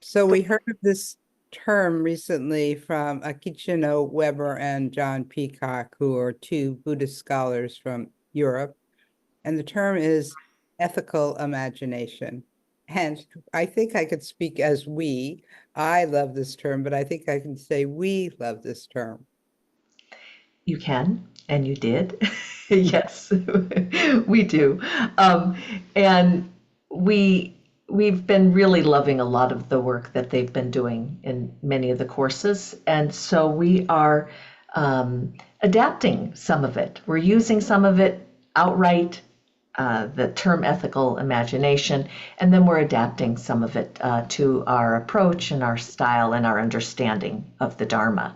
So we heard of this term recently from Akichino Weber and John Peacock, who are two Buddhist scholars from Europe. And the term is ethical imagination. And I think I could speak as we. I love this term, but I think I can say we love this term. You can, and you did. Yes, we do. And we've been really loving a lot of the work that they've been doing in many of the courses, and so we are adapting some of it. We're using some of it outright, the term ethical imagination, and then we're adapting some of it to our approach and our style and our understanding of the Dharma.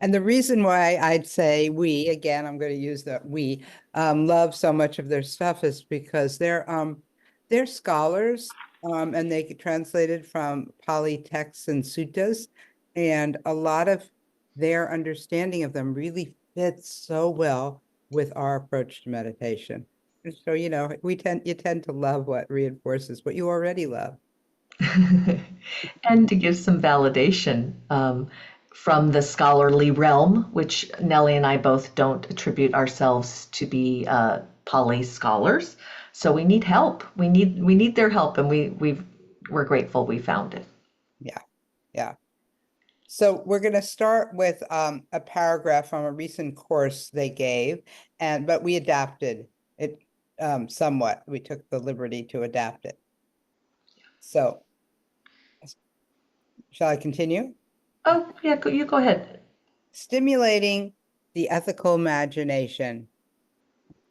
And the reason why I'd say we, again, I'm going to use that we, love so much of their stuff is because they're scholars, and they get translated from Pali texts and suttas, and a lot of their understanding of them really fits so well with our approach to meditation. And so, you tend to love what reinforces what you already love. And to give some validation from the scholarly realm, which Nellie and I both don't attribute ourselves to be Pali scholars. So we need help. We need their help, and we're grateful we found it. Yeah, yeah. So we're going to start with a paragraph from a recent course they gave, but we adapted it somewhat. We took the liberty to adapt it. So shall I continue? Oh yeah, you go ahead. Stimulating the ethical imagination,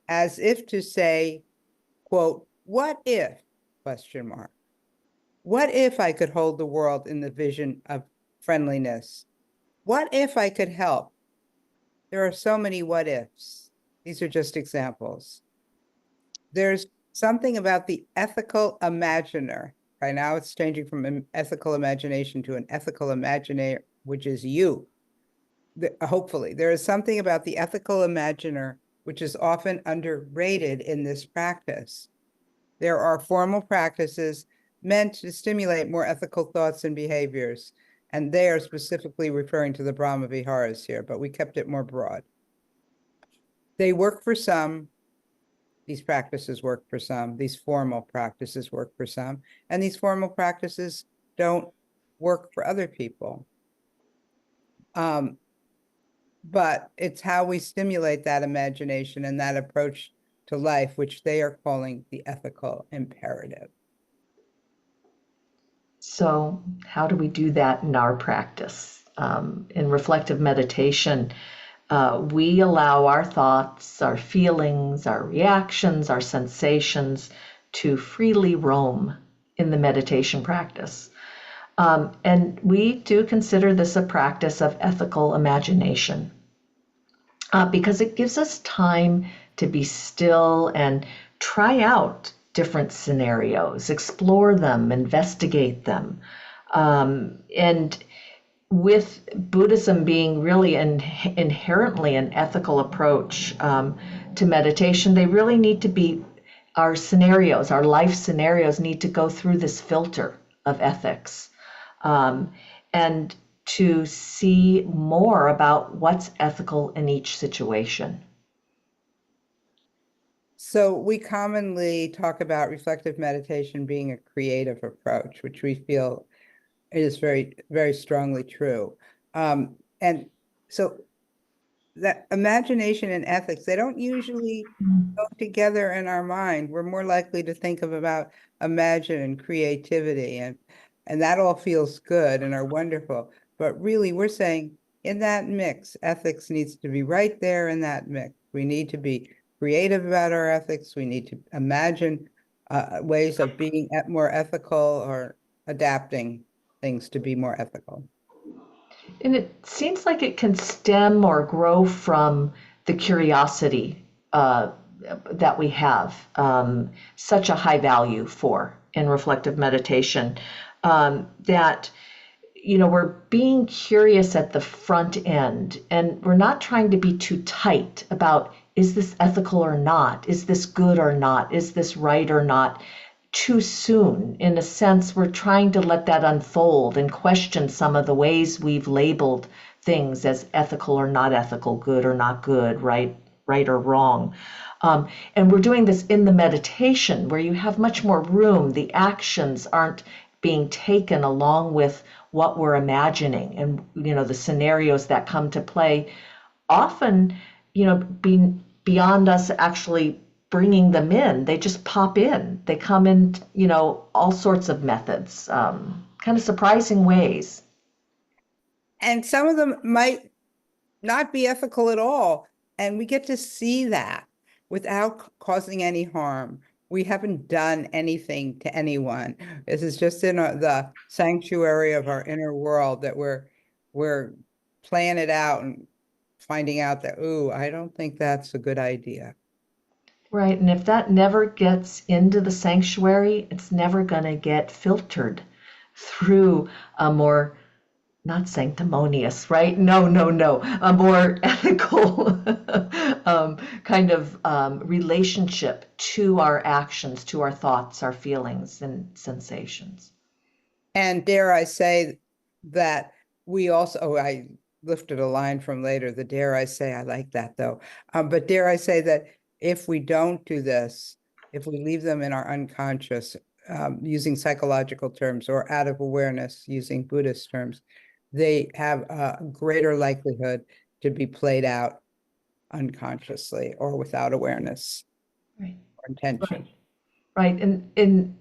as if to say, quote, what if, question mark, what if I could hold the world in the vision of friendliness? What if I could help? There are so many what ifs. These are just examples. There's something about the ethical imaginer. Right now it's changing from an ethical imagination to an ethical imaginer, which is you. Hopefully, there is something about the ethical imaginer which is often underrated in this practice. There are formal practices meant to stimulate more ethical thoughts and behaviors, and they are specifically referring to the Brahma Viharas here, but we kept it more broad. They work for some. These practices work for some. These formal practices work for some. And these formal practices don't work for other people. But it's how we stimulate that imagination and that approach to life, which they are calling the ethical imperative. So how do we do that in our practice? In reflective meditation, we allow our thoughts, our feelings, our reactions, our sensations to freely roam in the meditation practice. And we do consider this a practice of ethical imagination because it gives us time to be still and try out different scenarios, explore them, investigate them. And with Buddhism being really inherently an ethical approach to meditation, they really need to be our scenarios, our life scenarios need to go through this filter of ethics. And to see more about what's ethical in each situation. So we commonly talk about reflective meditation being a creative approach, which we feel is very, very strongly true. And so that imagination and ethics, they don't usually go together in our mind. We're more likely to think about imagine and creativity, and that all feels good and are wonderful. But really, we're saying in that mix, ethics needs to be right there in that mix. We need to be creative about our ethics. We need to imagine ways of being more ethical or adapting things to be more ethical. And it seems like it can stem or grow from the curiosity that we have such a high value for in reflective meditation, that we're being curious at the front end, and we're not trying to be too tight about, is this ethical or not? Is this good or not? Is this right or not? too soon. In a sense, we're trying to let that unfold and question some of the ways we've labeled things as ethical or not ethical, good or not good, right or wrong. And we're doing this in the meditation where you have much more room. The actions aren't being taken along with what we're imagining, and the scenarios that come to play often being beyond us actually bringing them in. They just pop in. They come in all sorts of methods, kind of surprising ways. And some of them might not be ethical at all. And we get to see that without causing any harm. We haven't done anything to anyone. This is just in the sanctuary of our inner world that we're playing it out and finding out that, ooh, I don't think that's a good idea. Right. And if that never gets into the sanctuary, it's never going to get filtered through a more, not sanctimonious, right? No, no, no, a more ethical kind of relationship to our actions, to our thoughts, our feelings, and sensations. And dare I say that we also, I lifted a line from later, the dare I say, I like that though. But dare I say that if we don't do this, if we leave them in our unconscious, using psychological terms, or out of awareness using Buddhist terms, they have a greater likelihood to be played out unconsciously or without awareness Right. or intention. Right. And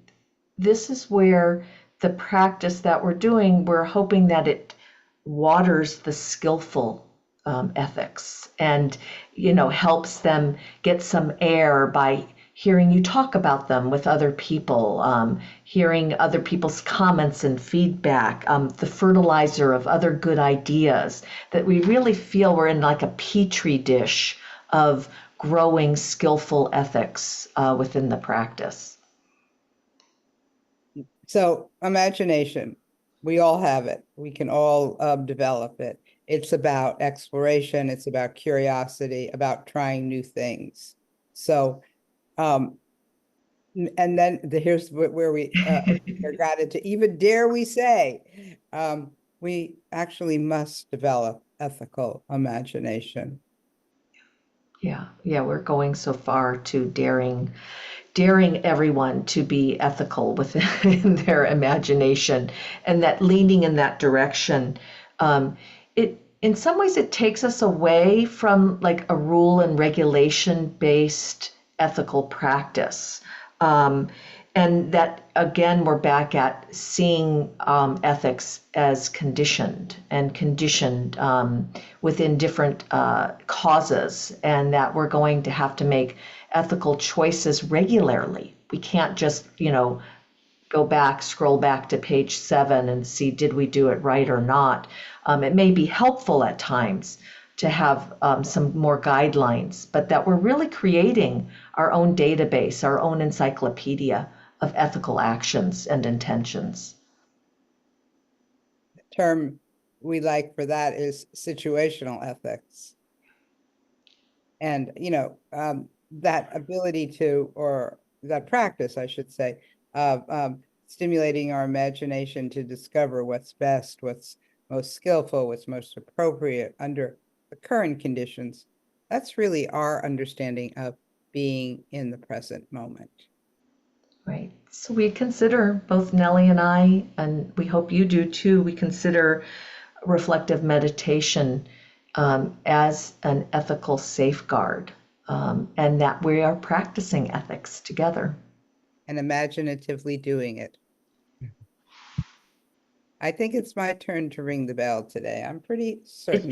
this is where the practice that we're doing, we're hoping that it waters the skillful ethics and helps them get some air by hearing you talk about them with other people, hearing other people's comments and feedback, the fertilizer of other good ideas, that we really feel we're in like a petri dish of growing skillful ethics within the practice. So imagination, we all have it. We can all develop it. It's about exploration. It's about curiosity, about trying new things. So, and then here's where we got into, even dare we say, we actually must develop ethical imagination. Yeah, we're going so far to daring everyone to be ethical within their imagination, and that leaning in that direction. It in some ways it takes us away from like a rule and regulation based ethical practice. And that again, we're back at seeing ethics as conditioned and conditioned within different causes, and that we're going to have to make ethical choices regularly. We can't just, scroll back to page 7 and see, did we do it right or not? It may be helpful at times to have some more guidelines, but that we're really creating our own database, our own encyclopedia of ethical actions and intentions. The term we like for that is situational ethics. And, that ability to, or that practice, I should say, of stimulating our imagination to discover what's best, what's most skillful, what's most appropriate under the current conditions. That's really our understanding of being in the present moment. Right. So we consider, both Nellie and I, and we hope you do too, we consider reflective meditation as an ethical safeguard, and that we are practicing ethics together. And imaginatively doing it. I think it's my turn to ring the bell today. I'm pretty certain.